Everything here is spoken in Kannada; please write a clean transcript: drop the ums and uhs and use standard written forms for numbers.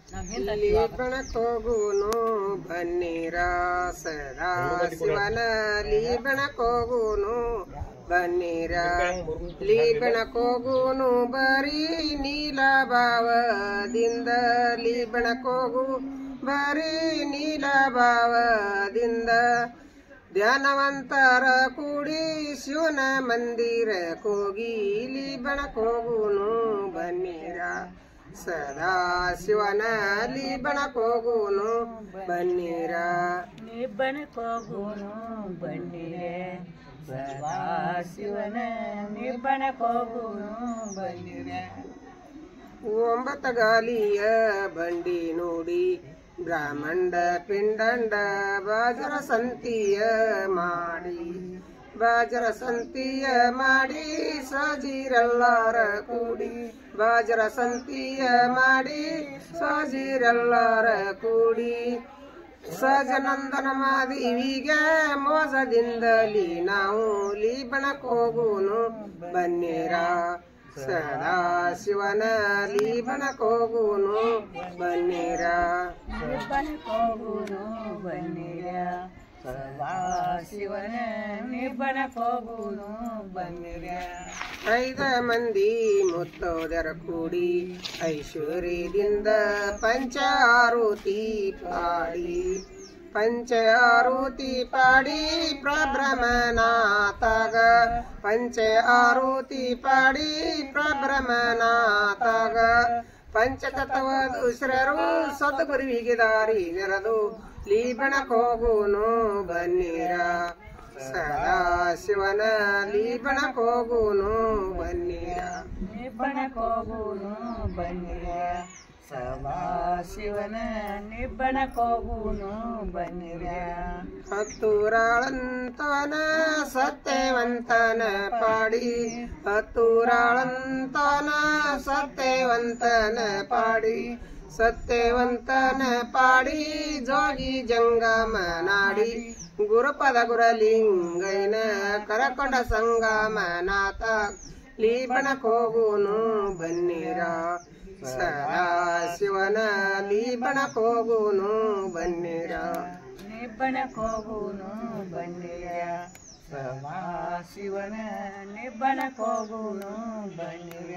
ಲೀಬಣಕ್ಕೋಗುನು ಬನ್ನಿರ ಸದಾ ಶಿವನ ಲೀಬಣಕ್ಕೋಗುನು ಬನ್ನಿರ ಲೀಬಣಕ್ಕೋಗುನು ಬರೀ ನೀಲ ಭಾವದಿಂದ ಲೀಬಣಕ್ಕೋಗು ಬರೀ ನೀಲ ಭಾವದಿಂದ ಧ್ಯಾನವಂತರ ಕೂಡಿ ಶಿವನ ಮಂದಿರ ಕೋಗಿ ಲೀಬಣಕ್ಕೋಗುನು ಬನ್ನಿರ ಸದಾ ಶಿವನ ಲೀಬಣಕ್ಕೋಗುನು ಬನ್ನಿರ ನಿಬ್ಬಣಕ್ಕೋಗುನು ಬನ್ನಿರೆ ಸದಾ ಶಿವನ ನಿಬ್ಬಣಕ್ಕೋಗುನು ಬನ್ನಿರೆ ಒಂಬತ್ತ ಗಾಲಿಯ ಬಂಡಿ ನೋಡಿ ಬ್ರಾಹ್ಮಂಡ ಪಿಂಡಂಡ ಬಾಜರ ಸಂತಿಯ ಮಾಡಿ ಬಾಜರ ಸಂತಿಯ ಮಾಡಿ ಸಜಿರೆಲ್ಲಾರ ಕೂಡಿ ಬಾಜರ ಸಂತಿಯ ಮಾಡಿ ಸಜಿರೆಲ್ಲಾರ ಕೂಡಿ ಸಜನಂದನ ಮಾದೇವಿಗೆ ಮೋಸದಿಂದಲಿ ನಾವು ಲೀಬಣಕ್ಕೋಗುನು ಬನ್ನಿರ ಸದಾ ಶಿವನ ಲೀಬಣಕ್ಕೋಗುನು ಬನ್ನಿರ ನಿಬ್ಬಣಕ್ಕೋಗುನು ಬನ್ನಿರ ಸದಾ ಶಿವನ ನಿಬ್ಬಣಕ್ಕೋಗುನು ಬನ್ನಿರ 5 ಮಂದಿ ಮುತ್ತೋದರ ಕೂಡಿ ಐಶ್ವರ್ಯದಿಂದ ಪಂಚಾರುತಿ ಪಾಡಿ ಪಂಚಾರುತಿ ಪಾಡಿ ಪ್ರಭ್ರಮನಾಥಗ ಪಂಚಾರುತಿ ಪಾಡಿ ಪ್ರಭ್ರಮನಾಥಗ ಪಂಚತತ್ವ ದುಶ್ರರು ಸದ್ಗುರುವಿಗೆ ದಾರಿ ನೆರೆದು ಲೀಬಣಕ್ಕೋಗುನು ಬನ್ನಿರ ಸದಾ ಶಿವನ ಲೀಬಣಕ್ಕೋಗುನು ಬನ್ನಿರ ನಿಬ್ಬಣಕ್ಕೋಗುನು ಬನ್ನಿರ ಸದಾ ಶಿವನ ನಿಬ್ಬಣಕ್ಕೋಗುನು ಬನ್ನಿರ ಹತ್ತೂರಾಳಂತವನ ಸತ್ಯವಂತನ ಪಾಡಿ ಹತ್ತೂರಾಳಂತವನ ಸತ್ಯವಂತನ ಪಾಡಿ ಸತ್ಯವಂತನ ಪಾಡಿ ಜೋಗಿ ಜಂಗಮನಾಡಿ ಗುರುಪದ ಗುರಲಿಂಗೈನ ಕರಕೊಂಡ ಸಂಗಮನಾಥ ಲೀಬಣಕ್ಕೋಗುನು ಬನ್ನಿರ ಸದಾ ಶಿವನ ಲೀಬಣಕ್ಕೋಗುನು ಬನ್ನಿರ ನಿಬ್ಬಣಕ್ಕೋಗುನು ಬನ್ನಿರ ಸದಾ ಶಿವನ ನಿಬ್ಬಣಕ್ಕೋಗುನು ಬನ್ನಿರ